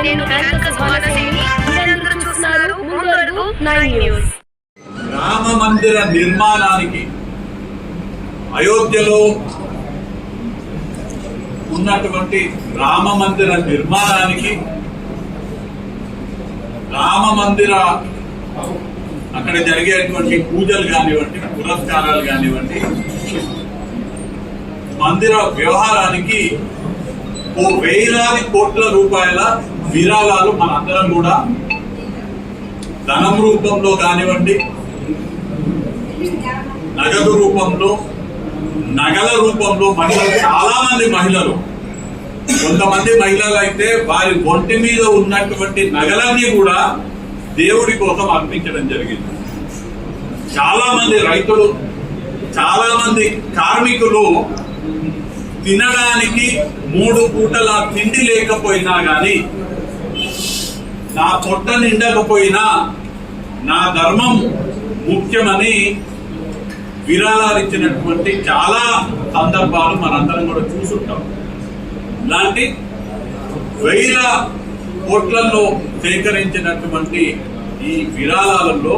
నేను యాంకర్ సుహానసేని. మీరందరూ చూస్తున్నారు ముందడుగు 9 న్యూస్. రామ మందిర నిర్మాణానికి అయోధ్యలో ఉన్నటువంటి రామ మందిర నిర్మాణానికి రామ మందిర అక్కడ జరిగేటువంటి పూజలు కానివ్వండి, పురస్కారాలు కానివ్వండి, మందిర వ్యవహారానికి వేలాది కోట్ల రూపాయల విరాళాలు మనందరం కూడా ధనం రూపంలో కానివ్వండి, నగదు రూపంలో, నగల రూపంలో చాలా మంది మహిళలు, కొంతమంది మహిళలు అయితే వారి ఒంటి మీద ఉన్నటువంటి నగలన్నీ కూడా దేవుడి కోసం అర్పించడం జరిగింది. చాలా మంది రైతులు, చాలా మంది కార్మికులు తినడానికి 3 పూటల తిండి లేకపోయినా గాని, నా పొట్ట నిండకపోయినా నా ధర్మం ముఖ్యమని విరాళాలు ఇచ్చినటువంటి చాలా సందర్భాలు మనందరం కూడా చూసుంటాం. ఇలాంటి వేల కోట్లలో సేకరించినటువంటి ఈ విరాళాలలో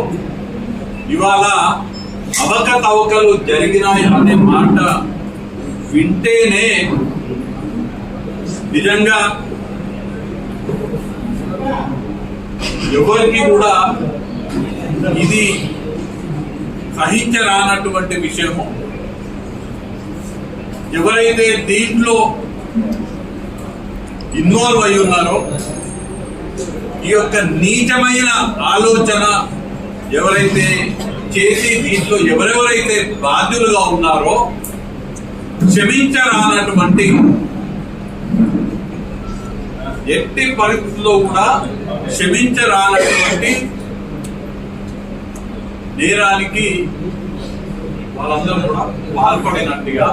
ఇవాళ అవకతవకలు జరిగినాయి అనే మాట వింటేనే నిజంగా ఎవరికి కూడా ఇది సహించరానటువంటి విషయము. ఎవరైతే దీంట్లో ఇన్వాల్వ్ అయి ఉన్నారో, ఈ యొక్క నీచమైన ఆలోచన ఎవరైతే చేసి దీంట్లో ఎవరెవరైతే బాధ్యులుగా ఉన్నారో క్షమించరానటువంటి, ఎట్టి పరిస్థితుల్లో కూడా క్షమించరానటువంటి నేరానికి వాళ్ళందరూ కూడా పాల్పడినట్టుగా